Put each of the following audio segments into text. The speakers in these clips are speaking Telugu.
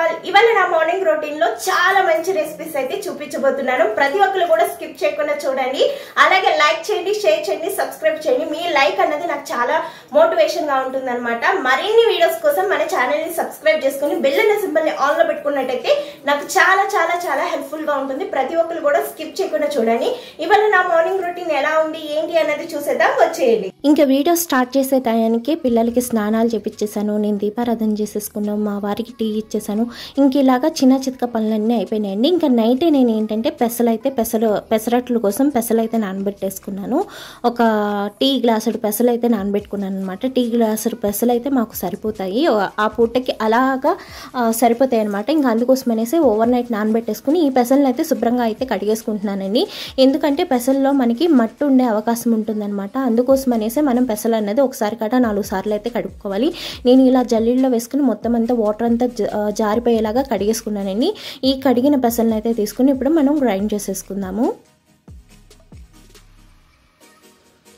ఆల్ ఇవాళ నా మార్నింగ్ రొటీన్ లో చాలా మంచి రెసిపీస్ అయితే చూపించబోతున్నాను. ప్రతి ఒక్కరు కూడా స్కిప్ చేయకుండా చూడండి. అలాగే లైక్ చేయండి, షేర్ చేయండి, సబ్స్క్రైబ్ చేయండి. మీ లైక్ అన్నది నాకు చాలా మోటివేషన్ గా ఉంటుంది అనమాట. మరిన్ని వీడియోస్ కోసం మన ఛానల్ ని సబ్స్క్రైబ్ చేసుకుని బెల్ అనే సింబల్ ని ఆన్ లో పెట్టుకున్నట్టయితే నాకు చాలా చాలా చాలా హెల్ప్ఫుల్ గా ఉంటుంది. ప్రతి ఒక్కరు కూడా స్కిప్ చేయకుండా చూడండి. ఇవాళ నా మార్నింగ్ రొటీన్ ఎలా ఉంది ఏంటి అన్నది చూసేద్దాం, వచ్చేయండి. ఇంకా వీడియో స్టార్ట్ చేసే టయానికి పిల్లలకి స్నానాలు చేపించేసాను, నేను దీపారాధన చేసేసుకున్నాను, మా వారికి టీ ఇచ్చేసాను. ఇంక ఇలాగా చిన్న చితక పనులన్నీ అయిపోయినాయండి. ఇంకా నైటే నేను ఏంటంటే పెసరట్ల కోసం పెసలైతే నానబెట్టేసుకున్నాను. ఒక టీ గ్లాసుడు పెసలైతే నానబెట్టుకున్నాను అనమాట. టీ గ్లాసుడు పెసలైతే మాకు సరిపోతాయి, ఆ పూటకి అలాగా సరిపోతాయి అనమాట. ఇంకా అందుకోసం అనేసి ఓవర్ నైట్ నానబెట్టేసుకుని ఈ పెసలను అయితే శుభ్రంగా అయితే కడిగేసుకుంటున్నానండి. ఎందుకంటే పెసల్లో మనకి మట్టి ఉండే అవకాశం ఉంటుందన్నమాట. అందుకోసం అనేసి మనం పెసలు అనేది ఒకసారి కట 4 సార్లు అయితే కడుక్కోవాలి. నేను ఇలా జల్లీల్లో వేసుకుని మొత్తం అంతా వాటర్ అంతా జారిపోయేలాగా కడిగేసుకున్నానండి. ఈ కడిగిన పెసలను అయితే తీసుకుని ఇప్పుడు మనం గ్రైండ్ చేసేసుకుందాము.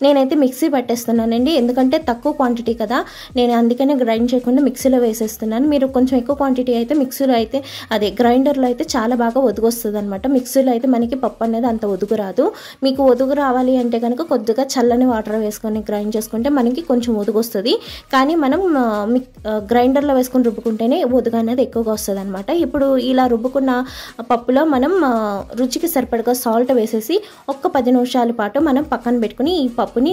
నేనైతే మిక్సీ పట్టేస్తున్నానండి, ఎందుకంటే తక్కువ క్వాంటిటీ కదా, నేను అందుకనే గ్రైండ్ చేయకుండా మిక్సీలో వేసేస్తున్నాను. మీరు కొంచెం ఎక్కువ క్వాంటిటీ అయితే మిక్సీలో అయితే గ్రైండర్లో అయితే చాలా బాగా ఒదుగొస్తుంది అనమాట. మిక్సీలో అయితే మనకి పప్పు అనేది అంత ఒదుగు రాదు. మీకు ఒదుగు రావాలి అంటే కనుక కొద్దిగా చల్లని వాటర్ వేసుకొని గ్రైండ్ చేసుకుంటే మనకి కొంచెం ఒదుగు వస్తుంది. కానీ మనం గ్రైండర్లో వేసుకొని రుబ్బుకుంటేనే ఒదుగు అనేది ఎక్కువగా వస్తుంది అనమాట. ఇప్పుడు ఇలా రుబ్బుకున్న పప్పులో మనం రుచికి సరిపడగా సాల్ట్ వేసేసి ఒక్క 10 నిమిషాల పాటు మనం పక్కన పెట్టుకుని ఈ పప్పుని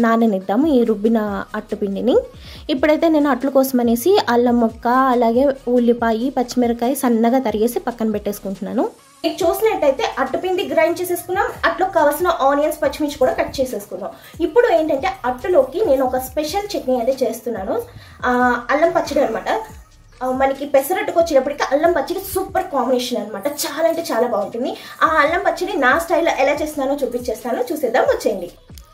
నాననిద్దాము, ఈ రుబ్బిన అట్టుపిండిని. ఇప్పుడైతే నేను అట్ల కోసం అనేసి అల్లం ముక్క, అలాగే ఉల్లిపాయ, పచ్చిమిరకాయ సన్నగా తరిగేసి పక్కన పెట్టేసుకుంటున్నాను. మీకు చూసినట్టయితే అట్టుపిండి గ్రైండ్ చేసేసుకున్నాం, అట్లోకి కావాల్సిన ఆనియన్స్, పచ్చిమిర్చి కూడా కట్ చేసేసుకున్నాం. ఇప్పుడు ఏంటంటే అట్టులోకి నేను ఒక స్పెషల్ చట్నీ అయితే చేస్తున్నాను, అల్లం పచ్చడి అనమాట. మనకి పెసరట్టుకు వచ్చేటప్పటికి అల్లం పచ్చడి సూపర్ కాంబినేషన్ అనమాట. చాలా అంటే చాలా బాగుంటుంది. ఆ అల్లం పచ్చడి నా స్టైల్లో ఎలా చేస్తున్నానో చూపించేస్తాను, చూసేద్దాం, వచ్చేయండి.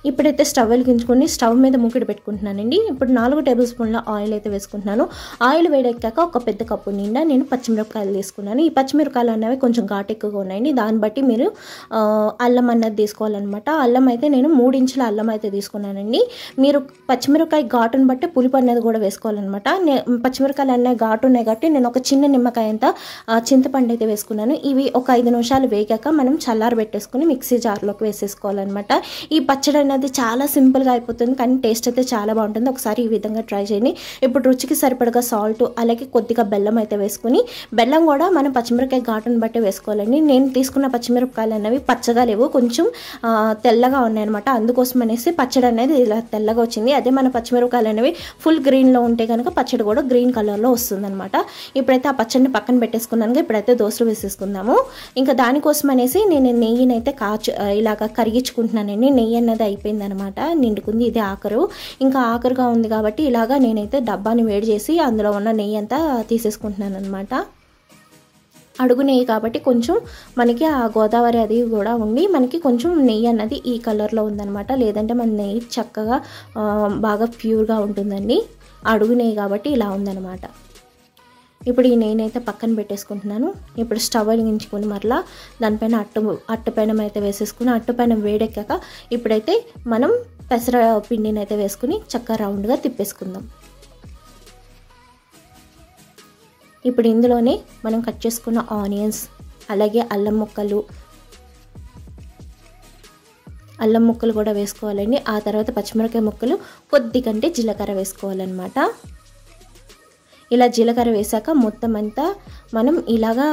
ఇప్పుడైతే స్టవ్ వెలిగించుకొని స్టవ్ మీద మూకిడి పెట్టుకుంటున్నానండి. ఇప్పుడు 4 టేబుల్ స్పూన్ల ఆయిల్ అయితే వేసుకుంటున్నాను. ఆయిల్ వేడెక్కాక ఒక పెద్ద కప్పు నిండా నేను పచ్చిమిరపకాయలు తీసుకున్నాను. ఈ పచ్చిమిరపకాయలు అనేవి కొంచెం ఘాటు ఎక్కువగా ఉన్నాయండి, దాన్ని బట్టి మీరు అల్లం అన్నది తీసుకోవాలన్నమాట. అల్లం అయితే నేను 3 ఇంచుల అల్లం అయితే తీసుకున్నానండి. మీరు పచ్చిమిరపకాయ ఘాటును బట్టి పులుపు అనేది కూడా వేసుకోవాలన్నమాట. పచ్చిమిరపకాయలు అనేవి ఘాటు ఉన్నాయి కాబట్టి నేను ఒక చిన్న నిమ్మకాయ అంతా చింతపండు అయితే వేసుకున్నాను. ఇవి ఒక 5 నిమిషాలు వేగాక మనం చల్లారబెట్టేసుకుని మిక్సీ జార్లోకి వేసేసుకోవాలన్నమాట. ఈ పచ్చడి అనేది చాలా సింపుల్గా అయిపోతుంది, కానీ టేస్ట్ అయితే చాలా బాగుంటుంది. ఒకసారి ఈ విధంగా ట్రై చేయండి. ఇప్పుడు రుచికి సరిపడగా సాల్ట్, అలాగే కొద్దిగా బెల్లం అయితే వేసుకుని, బెల్లం కూడా మనం పచ్చిమిరపకాయ ఘాటును బట్టి వేసుకోవాలండి. నేను తీసుకున్న పచ్చిమిరపకాయలు అనేవి పచ్చగా లేవు, కొంచెం తెల్లగా ఉన్నాయన్నమాట. అందుకోసం అనేసి పచ్చడి అనేది ఇలా తెల్లగా వచ్చింది. అదే మన పచ్చిమిరపకాయలు అనేవి ఫుల్ గ్రీన్లో ఉంటే కనుక పచ్చడి కూడా గ్రీన్ కలర్లో వస్తుందన్నమాట. ఇప్పుడైతే ఆ పచ్చడిని పక్కన పెట్టేసుకున్నాను. ఇప్పుడైతే దోశలు వేసేసుకుందాము. ఇంకా దానికోసం అనేసి నేను నెయ్యిని అయితే ఇలాగ కరిగించుకుంటున్నానండి. నెయ్యి అన్నది అయిపోయిందనమాట, నిండుకుంది. ఇది ఆఖరు, ఇంకా ఆఖరుగా ఉంది కాబట్టి ఇలాగా నేనైతే డబ్బాని వేడి చేసి అందులో ఉన్న నెయ్యి అంతా తీసేసుకుంటున్నాను అనమాట. అడుగు నెయ్యి కాబట్టి కొంచెం మనకి ఆ గోదావరి అది కూడా ఉండి మనకి కొంచెం నెయ్యి అన్నది ఈ కలర్లో ఉందన్నమాట. లేదంటే మన నెయ్యి చక్కగా బాగా ప్యూర్గా ఉంటుందండి. అడుగు నెయ్యి కాబట్టి ఇలా ఉందన్నమాట. ఇప్పుడు ఈ నెయ్యిని అయితే పక్కన పెట్టేసుకుంటున్నాను. ఇప్పుడు స్టవ్ వెలిగించుకొని మరలా దానిపైన అట్టుపెనం అయితే వేసేసుకుని, అట్టుపెనం వేడెక్కాక ఇప్పుడైతే మనం పెసర పిండిని అయితే వేసుకుని చక్కగా రౌండ్గా తిప్పేసుకుందాం. ఇప్పుడు ఇందులోనే మనం కట్ చేసుకున్న ఆనియన్స్, అలాగే అల్లం ముక్కలు కూడా వేసుకోవాలండి. ఆ తర్వాత పచ్చిమిరపకాయ ముక్కలు, కొద్దిగంటే జీలకర్ర వేసుకోవాలన్నమాట. ఇలా జీలకర్ర వేసాక మొత్తం అంతా మనం ఇలాగా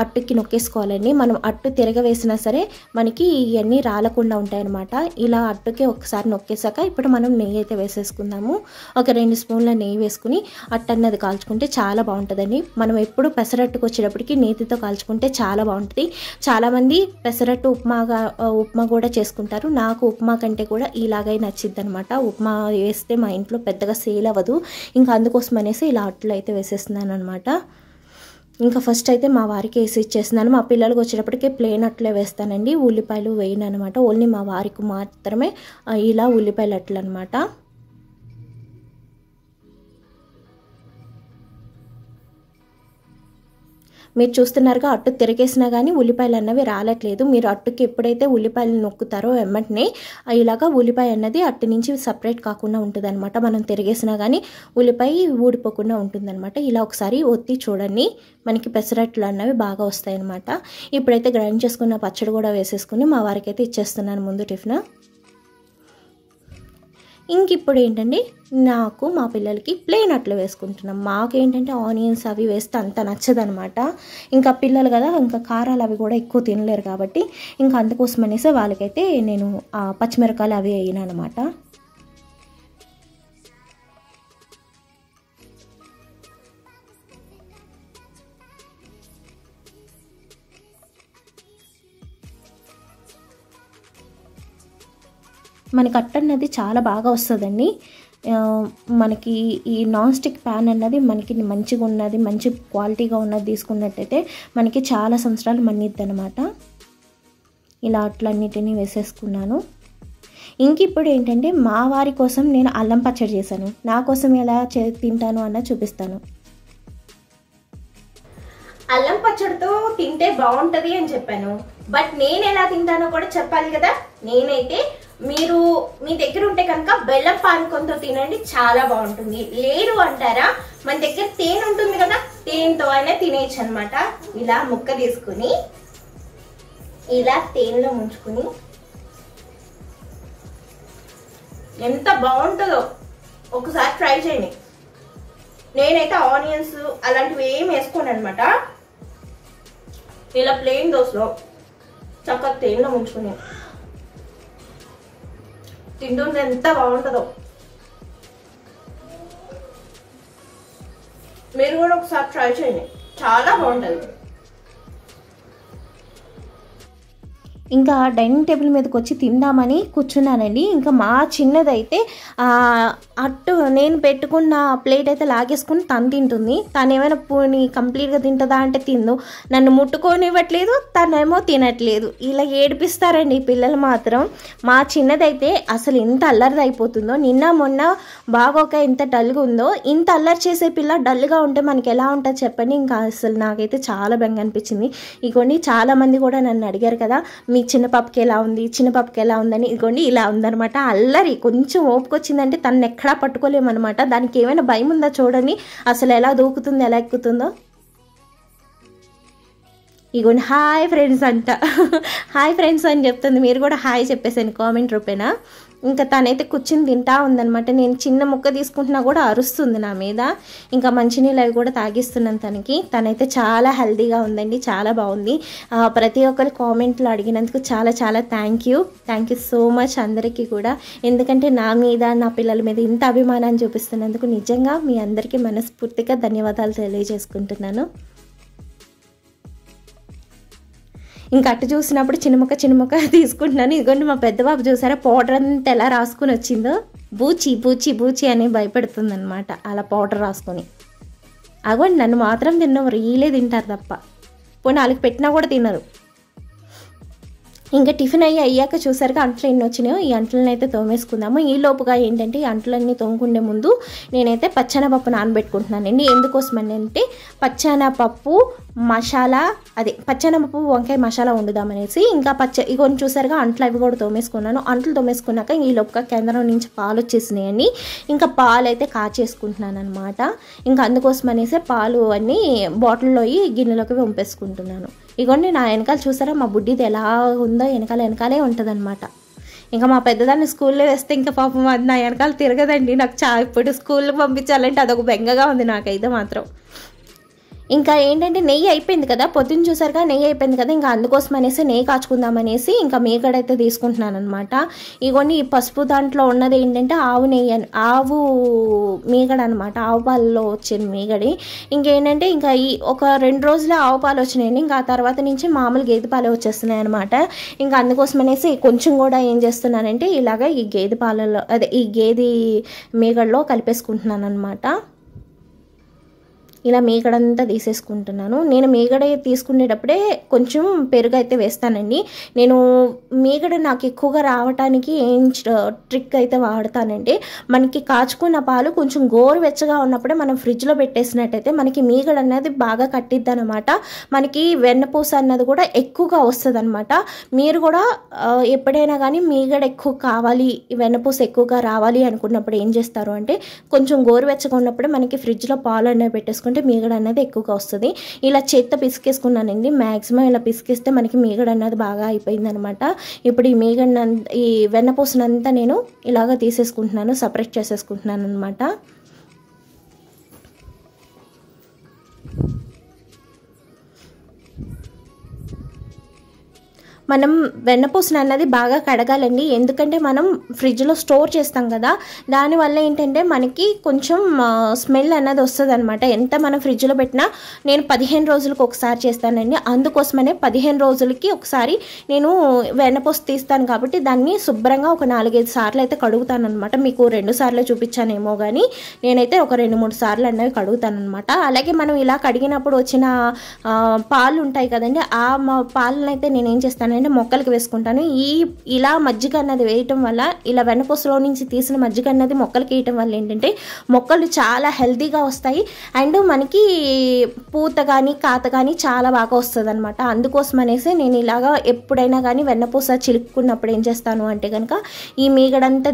అట్టుకి నొక్కేసుకోవాలండి. మనం అట్టు తిరగవేసినా సరే మనకి ఇవన్నీ రాలకుండా ఉంటాయన్నమాట. ఇలా అట్టుకి ఒకసారి నొక్కేసాక ఇప్పుడు మనం నెయ్యి అయితే వేసేసుకుందాము. ఒక 2 స్పూన్ల నెయ్యి వేసుకుని అట్టు అన్నది కాల్చుకుంటే చాలా బాగుంటుందండి. మనం ఎప్పుడు పెసరట్టుకు వచ్చేటప్పటికి నేతితో కాల్చుకుంటే చాలా బాగుంటుంది. చాలామంది పెసరట్టు ఉప్మా కూడా చేసుకుంటారు. నాకు ఉప్మా కంటే కూడా ఇలాగే నచ్చిద్ది అనమాట. ఉప్మా వేస్తే మా ఇంట్లో పెద్దగా సేల్ అవ్వదు, ఇంకా అందుకోసం అనేసి ఇలా అట్లు అయితే వేసేస్తున్నాను అనమాట. ఇంకా ఫస్ట్ అయితే మా వారికి వేసి ఇచ్చేస్తున్నాను. మా పిల్లలకి వచ్చేటప్పటికి ప్లేన్ అట్లే వేస్తానండి, ఉల్లిపాయలు వేయను అనమాట. ఓన్లీ మా వారికి మాత్రమే ఇలా ఉల్లిపాయలు అట్లు అనమాట. మీరు చూస్తున్నారుగా అట్టు తిరిగేసినా కానీ ఉల్లిపాయలు అన్నవి రాలట్లేదు. మీరు అట్టుకి ఎప్పుడైతే ఉల్లిపాయలు నొక్కుతారో వెంటనే ఇలాగా ఉల్లిపాయ అన్నది అట్టు నుంచి సపరేట్ కాకుండా ఉంటుంది అనమాట. మనం తిరిగేసినా కానీ ఉల్లిపాయ ఊడిపోకుండా ఉంటుందన్నమాట. ఇలా ఒకసారి ఒత్తి చూడండి, మనకి పెసరట్లు అన్నవి బాగా వస్తాయి అన్నమాట. ఇప్పుడైతే గ్రైండ్ చేసుకున్న పచ్చడి కూడా వేసేసుకుని మా వారికి అయితే ఇచ్చేస్తున్నాను ముందు టిఫిన్. ఇంక ఇప్పుడు ఏంటంటే నాకు మా పిల్లలకి ప్లెయిన్ అట్లు వేసుకుంటున్నాం. మాకేంటంటే ఆనియన్స్ అవి వేస్తే అంత నచ్చదనమాట. ఇంకా పిల్లలు కదా, ఇంకా కారాలు అవి కూడా ఎక్కువ తినలేరు కాబట్టి ఇంకా అందుకోసం అనేసి వాళ్ళకైతే నేను పచ్చిమిరకాయలు అవి వేయను అనమాట. మనకి అట్టు అన్నది చాలా బాగా వస్తుందండి. మనకి ఈ నాన్ స్టిక్ ప్యాన్ అన్నది మనకి మంచిగా ఉన్నది, మంచి క్వాలిటీగా ఉన్నది తీసుకున్నట్టయితే మనకి చాలా సంవత్సరాలు మన్నిద్ది అనమాట. ఇలా అట్లన్నిటినీ వేసేసుకున్నాను. ఇంక ఇప్పుడు ఏంటంటే మా వారి కోసం నేను అల్లం పచ్చడి చేశాను. నా కోసం ఎలా తింటాను అన్నది చూపిస్తాను. అల్లం పచ్చడితో తింటే బాగుంటది అని చెప్పాను, బట్ నేను ఎలా తింటానో కూడా చెప్పాలి కదా. నేనైతే మీరు మీ దగ్గర ఉంటే కనుక బెల్లం పానకంతో తినండి, చాలా బాగుంటుంది. లేదు అంటారా, మన దగ్గర తేనె ఉంటుంది కదా, తేనెతో అయినా తినేయచ్చు అనమాట. ఇలా ముక్క తీసుకుని ఇలా తేనెలో ముంచుకుని ఎంత బాగుంటుందో ఒకసారి ట్రై చేయండి. నేనైతే ఆనియన్స్ అలాంటివి ఏం వేసుకోను అనమాట. ఇలా ప్లెయిన్ దోశలో చక్కగా తేనెలో ముంచుకుని తింటుంటే ఎంత బాగుంటుందో. మీరు కూడా ఒకసారి ట్రై చేయండి, చాలా బాగుంటుంది. ఇంకా డైనింగ్ టేబుల్ మీదకి వచ్చి తిందామని కూర్చున్నానండి. ఇంకా మా చిన్నదైతే అట్టు నేను పెట్టుకున్న ప్లేట్ అయితే లాగేసుకుని తను తింటుంది. తను ఏమైనా పోనీ కంప్లీట్గా తింటుందా అంటే తిందు, నన్ను ముట్టుకోనివ్వట్లేదు, తనేమో తినట్లేదు. ఇలా ఏడిపిస్తారండి పిల్లలు మాత్రం. మా చిన్నదైతే అసలు ఎంత అల్లరిది అయిపోతుందో. నిన్న మొన్న బాగోక ఎంత డల్గా ఉందో, ఇంత అల్లరి చేసే పిల్ల డల్గా ఉంటే మనకి ఎలా ఉంటుంది చెప్పండి. ఇంకా అసలు నాకైతే చాలా బెంగ అనిపించింది. ఇగోండి చాలామంది కూడా నన్ను అడిగారు కదా, మీ చిన్న పాపకి ఎలా ఉంది, చిన్న పాపకి ఎలా ఉందని. ఇదిగోండి ఇలా ఉందనమాట. అల్లరి కొంచెం ఓపుకొచ్చిందంటే తను ఎక్కడా పట్టుకోలేమన్నమాట. దానికి ఏమైనా భయం ఉందా చూడండి, అసలు ఎలా దూకుతుందో ఎలా ఎక్కుతుందో. ఇగోండి హాయ్ ఫ్రెండ్స్ అంట, హాయ్ ఫ్రెండ్స్ అని చెప్తుంది. మీరు కూడా హాయ్ చెప్పేసాను కామెంట్ రూపేనా. ఇంకా తనైతే కూర్చుని తింటా ఉందనమాట. నేను చిన్న ముక్క తీసుకుంటున్నా కూడా అరుస్తుంది నా మీద. ఇంకా మంచినీళ్ళు అవి కూడా తాగిస్తున్నాను తనకి. తనైతే చాలా హెల్తీగా ఉందండి, చాలా బాగుంది. ప్రతి ఒక్కరు కామెంట్లు అడిగినందుకు చాలా చాలా థ్యాంక్ యూ సో మచ్ అందరికీ కూడా. ఎందుకంటే నా మీద నా పిల్లల మీద ఇంత అభిమానాన్ని చూపిస్తున్నందుకు నిజంగా మీ అందరికీ మనస్ఫూర్తిగా ధన్యవాదాలు తెలియజేసుకుంటున్నాను. ఇంకా అట్టు చూసినప్పుడు చిన్న ముక్క తీసుకుంటున్నాను. ఇదిగోండి మా పెద్ద బాబు చూసారా పౌడర్ అంతా ఎలా రాసుకుని వచ్చిందో. బూచి బూచి బూచి అని భయపడుతుంది అనమాట అలా పౌడర్ రాసుకొని. అగోండి నన్ను మాత్రం తిన్నవారు, వీళ్ళే తింటారు తప్ప. పోనీ వాళ్ళకి పెట్టినా కూడా తినరు. ఇంకా టిఫిన్ అయ్యాక చూసారుగా అంట్లు ఎన్ని వచ్చినాయో. ఈ అంట్లను అయితే తోమేసుకుందాము. ఈ లోపుగా ఏంటంటే ఈ అంట్లన్నీ తోముకునే ముందు నేనైతే పచ్చెనపప్పు నానబెట్టుకుంటున్నానండి. ఎందుకోసమని అంటే పచ్చెనపప్పు మసాలా, అదే పచ్చెనపప్పు వంకాయ మసాలా వండుదామనేసి. ఇంకా ఇగోని చూసారుగా అంట్లు అవి కూడా తోమేసుకున్నాను. అంట్లు తోమేసుకున్నాక ఈ లోపుగా కేంద్రం నుంచి పాలు వచ్చేసినాయండి. ఇంకా పాలు అయితే కాచేసుకుంటున్నాను అనమాట. ఇంకా అందుకోసం అనేసి పాలు అన్నీ బాటిల్లో గిన్నెలోకి వంపేసుకుంటున్నాను. ఇగోండి నా వెనకాల చూసారా మా బుడ్డిది ఎలా ఉందో, వెనకాలే ఉంటుంది అనమాట. ఇంకా మా పెద్దదాన్ని స్కూల్లో వేస్తే ఇంకా పాపం అది నా వెనకాల తిరగదండి. నాకు ఇప్పుడు స్కూల్కి పంపించాలంటే అదొక బెంగగా ఉంది నాకైతే మాత్రం. ఇంకా ఏంటంటే నెయ్యి అయిపోయింది కదా, పొద్దున్న చూసారుగా నెయ్యి అయిపోయింది కదా. ఇంకా అందుకోసం అనేసి నెయ్యి కాచుకుందామనేసి ఇంకా మీగడైతే తీసుకుంటున్నాను అనమాట. ఇవన్నీ ఈ పసుపు దాంట్లో ఉన్నది ఏంటంటే ఆవు నెయ్యి, ఆవు మీగడ అనమాట. ఆవు పాలలో వచ్చిన మీగడి. ఇంకేంటంటే ఇంకా ఈ ఒక 2 రోజులే ఆవు పాలు వచ్చినాయండి. ఇంకా ఆ తర్వాత నుంచి మామూలు గేదె పాలే వచ్చేస్తున్నాయి అనమాట. ఇంకా అందుకోసం అనేసి కొంచెం కూడా ఏం చేస్తున్నానంటే ఇలాగ ఈ గేదె పాలలో, అదే ఈ గేదె మీగడలో కలిపేసుకుంటున్నాను అనమాట. ఇలా మీగడంతా తీసేసుకుంటున్నాను. నేను మీగడ తీసుకునేటప్పుడే కొంచెం పెరుగు అయితే వేస్తానండి. నేను మీగడ నాకు ఎక్కువగా రావడానికి ఏం ట్రిక్ అయితే వాడతానంటే, మనకి కాచుకున్న పాలు కొంచెం గోరువెచ్చగా ఉన్నప్పుడే మనం ఫ్రిడ్జ్లో పెట్టేసినట్టయితే మనకి మీగడ అనేది బాగా కట్టిద్ది అనమాట. మనకి వెన్నపూస అన్నది కూడా ఎక్కువగా వస్తుంది అనమాట. మీరు కూడా ఎప్పుడైనా కానీ మీగడ ఎక్కువ కావాలి, వెన్నపూస ఎక్కువగా రావాలి అనుకున్నప్పుడు ఏం చేస్తారు అంటే, కొంచెం గోరువెచ్చగా ఉన్నప్పుడే మనకి ఫ్రిడ్జ్లో పాలు అనేవి పెట్టేసుకుంటే మీగడ అనేది ఎక్కువగా వస్తుంది. ఇలా చేత్తో పిసికేసుకున్నానండి. మ్యాక్సిమం ఇలా పిసికేస్తే మనకి మీగడ అనేది బాగా అయిపోయింది అనమాట. ఇప్పుడు ఈ వెన్నపూసనంతా నేను ఇలాగ తీసేసుకుంటున్నాను, సపరేట్ చేసేసుకుంటున్నాను అనమాట. మనం వెన్నపూసను అన్నది బాగా కడగాలండి. ఎందుకంటే మనం ఫ్రిడ్జ్లో స్టోర్ చేస్తాం కదా, దానివల్ల ఏంటంటే మనకి కొంచెం స్మెల్ అన్నది వస్తుంది అనమాట. ఎంత మనం ఫ్రిడ్జ్లో పెట్టినా నేను 15 రోజులకు ఒకసారి చేస్తానండి. అందుకోసమనే 15 రోజులకి ఒకసారి నేను వెన్నపూస తీస్తాను కాబట్టి దాన్ని శుభ్రంగా ఒక 4-5 సార్లు అయితే కడుగుతాను అనమాట. మీకు 2 సార్లు చూపించానేమో కానీ నేనైతే ఒక 2-3 సార్లు అన్నవి కడుగుతాను అనమాట. అలాగే మనం ఇలా కడిగినప్పుడు వచ్చిన పాలు ఉంటాయి కదండి, ఆ పాలను అయితే నేను ఏం చేస్తాను అంటే మొక్కలకి వేసుకుంటాను. ఇలా మజ్జిగ అన్నది వేయటం వల్ల, ఇలా వెన్నపూసలో నుంచి తీసిన మజ్జిగ అన్నది మొక్కలకి వేయటం వల్ల ఏంటంటే మొక్కలు చాలా హెల్తీగా వస్తాయి. అండ్ మనకి పూత కానీ కాత కానీ చాలా బాగా వస్తుంది అనమాట. అందుకోసం అనేసి నేను ఇలాగా ఎప్పుడైనా కానీ వెన్నపూస చిలుక్కున్నప్పుడు ఏం చేస్తాను అంటే కనుక ఈ మీగడంతా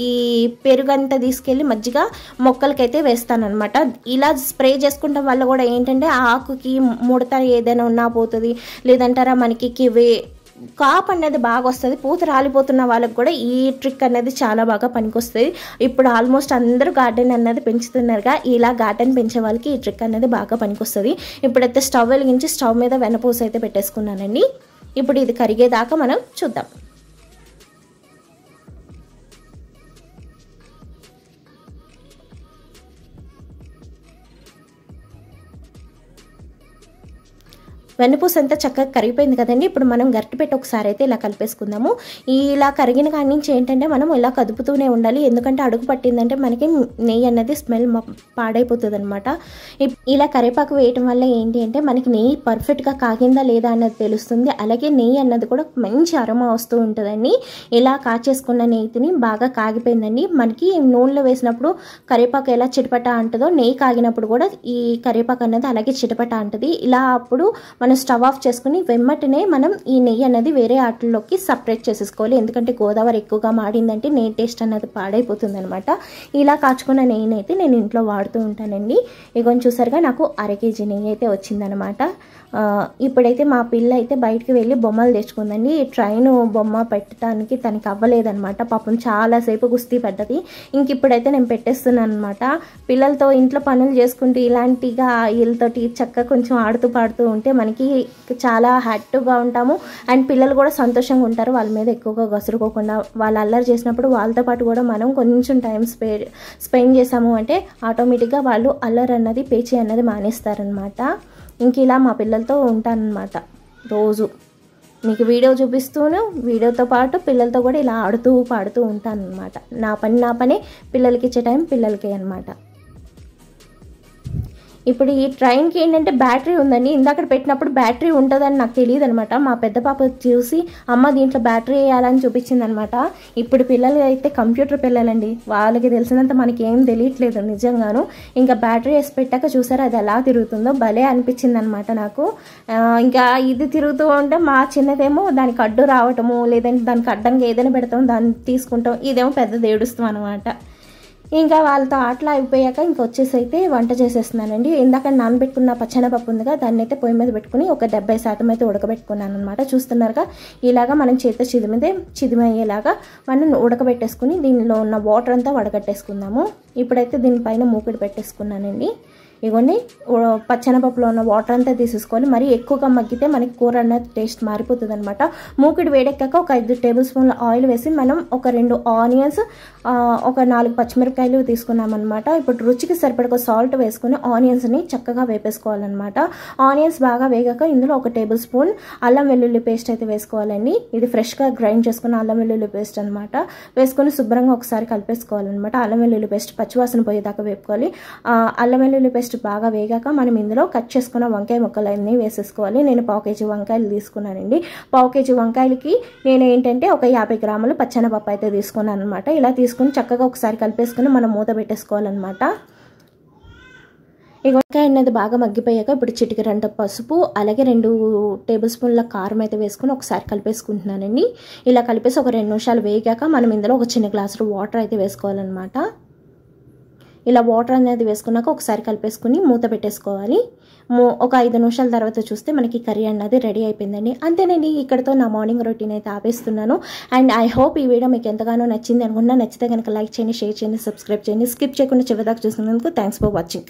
ఈ పెరుగంతా తీసుకెళ్ళి మజ్జిగ మొక్కలకైతే వేస్తానమాట. ఇలా స్ప్రే చేసుకుంటాం వల్ల కూడా ఏంటంటే ఆకుకి ముడత ఏదైనా ఉన్నా పోతుంది, లేదంటారా మనకి కాపు అనేది బాగా వస్తుంది. పూత రాలిపోతున్న వాళ్ళకి కూడా ఈ ట్రిక్ అనేది చాలా బాగా పనికొస్తుంది. ఇప్పుడు ఆల్మోస్ట్ అందరూ గార్డెన్ అన్నది పెంచుతున్నారుగా, ఇలా గార్డెన్ పెంచే వాళ్ళకి ఈ ట్రిక్ అనేది బాగా పనికొస్తుంది. ఇప్పుడైతే స్టవ్ వెలిగించి స్టవ్ మీద వెన్నపూస అయితే పెట్టేసుకున్నానండి. ఇప్పుడు ఇది కరిగేదాకా మనం చూద్దాం. వెన్నపూస అంతా చక్కగా కరిగిపోయింది కదండి. ఇప్పుడు మనం గరిటె పెట్టి ఒకసారి అయితే ఇలా కలిపేసుకుందాము. ఇలా కరిగిన కాడి నుంచి ఏంటంటే మనం ఇలా కదుపుతూనే ఉండాలి. ఎందుకంటే అడుగు పట్టిందంటే మనకి నెయ్యి అన్నది స్మెల్ పాడైపోతుంది అనమాట. ఇలా కరివేపాకు వేయటం వల్ల ఏంటి అంటే మనకి నెయ్యి పర్ఫెక్ట్గా కాగిందా లేదా అన్నది తెలుస్తుంది. అలాగే నెయ్యి అన్నది కూడా మంచి అరోమా వస్తూ ఉంటుందండి. ఇలా కాచేసుకున్న నెయ్యిని బాగా కాగిపోయిందండి. మనకి నూనెలో వేసినప్పుడు కరివేపాకు ఎలా చిటపట అంటుందో నెయ్యి కాగినప్పుడు కూడా ఈ కరివేపాకు అన్నది అలాగే చిటపట అంటుంది. ఇలా అప్పుడు మనం స్టవ్ ఆఫ్ చేసుకుని వెమ్మటనే మనం ఈ నెయ్యి అనేది వేరే ఆటల్లోకి సపరేట్ చేసేసుకోవాలి. ఎందుకంటే గోదావరి ఎక్కువగా మాడిందంటే నెయ్యి టేస్ట్ అనేది పాడైపోతుంది అనమాట. ఇలా కాచుకున్న నెయ్యిని అయితే నేను ఇంట్లో వాడుతూ ఉంటానండి. ఇగోని చూసారుగా నాకు 1/2 kg నెయ్యి అయితే వచ్చిందనమాట. ఇప్పుడైతే మా పిల్ల అయితే బయటికి వెళ్ళి బొమ్మలు తెచ్చుకుందండి. ట్రైన్ బొమ్మ పెట్టడానికి తనకి అవ్వలేదనమాట. పాపం చాలాసేపు గుస్తీ పడ్డది. ఇంక ఇప్పుడైతే నేను పెట్టేస్తున్నాను అనమాట. పిల్లలతో ఇంట్లో పనులు చేసుకుంటూ ఇలాంటిగా వీళ్ళతోటి చక్కగా కొంచెం ఆడుతూ పాడుతూ ఉంటే మనకి చాలా హ్యాపీగా ఉంటాము. అండ్ పిల్లలు కూడా సంతోషంగా ఉంటారు. వాళ్ళ మీద ఎక్కువగా గసురుకోకుండా వాళ్ళు అల్లరి చేసినప్పుడు వాళ్ళతో పాటు కూడా మనం కొంచెం టైం స్పెండ్ చేసాము అంటే ఆటోమేటిక్గా వాళ్ళు అల్లరి అన్నది పేచి అన్నది మానేస్తారనమాట. ఇంక ఇలా మా పిల్లలతో ఉంటానన్నమాట. రోజు మీకు వీడియో చూపిస్తూనే వీడియోతో పాటు పిల్లలతో కూడా ఇలా ఆడుతూ పాడుతూ ఉంటానన్నమాట. నా పనే పిల్లలకి ఇచ్చే టైం పిల్లలకే అనమాట. ఇప్పుడు ఈ ట్రైన్కి ఏంటంటే బ్యాటరీ ఉందండి. ఇందాక పెట్టినప్పుడు బ్యాటరీ ఉంటుందని నాకు తెలియదు అనమాట. మా పెద్ద పాప చూసి అమ్మ దీంట్లో బ్యాటరీ వేయాలని చూపించింది అనమాట. ఇప్పుడు పిల్లలు అయితే కంప్యూటర్ పిల్లలండి, వాళ్ళకి తెలిసినంత మనకి ఏం తెలియట్లేదు నిజంగాను. ఇంకా బ్యాటరీ వేసి పెట్టాక చూసారా అది ఎలా తిరుగుతుందో భలే అనిపించింది అనమాట నాకు. ఇంకా ఇది తిరుగుతూ ఉంటే మా చిన్నదేమో దానికి అడ్డు రావటము, లేదంటే దానికి అడ్డంగా ఏదైనా పెడతాం దాన్ని తీసుకుంటాం, ఇదేమో పెద్దది ఏడుస్తాం అనమాట. ఇంకా వాళ్ళతో ఆటలు అయిపోయాక ఇంక వచ్చేసి అయితే వంట చేసేస్తున్నానండి. ఇందాక నానబెట్టుకున్న పచ్చెనపప్పు ఉందిగా, దాన్ని అయితే పొయ్యి మీద పెట్టుకుని ఒక 70% అయితే ఉడకబెట్టుకున్నాను అనమాట. చూస్తున్నారుగా ఇలాగా మనం చేత చిదిమయ్యేలాగా మనం ఉడకబెట్టేసుకుని దీనిలో ఉన్న వాటర్ అంతా వడగట్టేసుకుందాము. ఇప్పుడైతే దీనిపైన మూకుడు పెట్టేసుకున్నానండి. ఇగోండి పచ్చెనపప్పులో ఉన్న వాటర్ అంతా తీసేసుకోవాలి. మరీ ఎక్కువగా మగ్గితే మనకి కూర అనేది టేస్ట్ మారిపోతుంది అనమాట. మూకిడి వేడెక్కాక ఒక 5 టేబుల్ స్పూన్ల ఆయిల్ వేసి మనం ఒక 2 ఆనియన్స్, ఒక 4 పచ్చిమిరపకాయలు తీసుకున్నామన్నమాట. ఇప్పుడు రుచికి సరిపడ సాల్ట్ వేసుకుని ఆనియన్స్ని చక్కగా వేపేసుకోవాలన్నమాట. ఆనియన్స్ బాగా వేగాక ఇందులో ఒక టేబుల్ స్పూన్ అల్లం వెల్లుల్లి పేస్ట్ అయితే వేసుకోవాలండి. ఇది ఫ్రెష్గా గ్రైండ్ చేసుకున్న అల్లం వెల్లుల్లి పేస్ట్ అనమాట. వేసుకొని శుభ్రంగా ఒకసారి కలిపేసుకోవాలన్నమాట. అల్లం వెల్లుల్లి పేస్ట్ పచ్చివాసన పోయేదాకా వేపుకోవాలి. అల్లం వెల్లుల్లి పేస్ట్ బాగా వేగాక మనం ఇందులో కట్ చేసుకున్న వంకాయ ముక్కలు అన్నీ వేసేసుకోవాలి. నేను 1/4 కేజీ వంకాయలు తీసుకున్నానండి. 1/4 కేజీ వంకాయలకి నేను ఏంటంటే ఒక 50 గ్రాములు పచ్చెనపప్పు అయితే తీసుకున్నాను అనమాట. ఇలా తీసుకుని చక్కగా ఒకసారి కలిపేసుకుని మనం మూత పెట్టేసుకోవాలన్నమాట. ఈ వంకాయ అనేది బాగా మగ్గిపోయాక ఇప్పుడు చిటికెడంత పసుపు, అలాగే 2 టేబుల్ స్పూన్ల కారం అయితే వేసుకుని ఒకసారి కలిపేసుకుంటున్నానండి. ఇలా కలిపేసి ఒక 2 నిమిషాలు వేగాక మనం ఇందులో ఒక చిన్న గ్లాసులో వాటర్ అయితే వేసుకోవాలన్నమాట. ఇలా వాటర్ అనేది వేసుకున్నాక ఒకసారి కలిపేసుకుని మూత పెట్టేసుకోవాలి. ఒక 5 నిమిషాల తర్వాత చూస్తే మనకి కర్రీ అన్నది రెడీ అయిపోయిందండి. అంతేనండి, ఇక్కడతో నా మార్నింగ్ రొటీన్ అయితే ఆపేస్తున్నాను. అండ్ ఐ హోప్ ఈ వీడియో మీకు ఎంతగానో నచ్చింది అనుకుంటున్నా. నచ్చితే కనుక లైక్ చేయండి, షేర్ చేయండి, సబ్స్క్రైబ్ చేయండి. స్కిప్ చేయకుండా చివరిదాకా చూసినందుకు థ్యాంక్స్ ఫర్ వాచింగ్.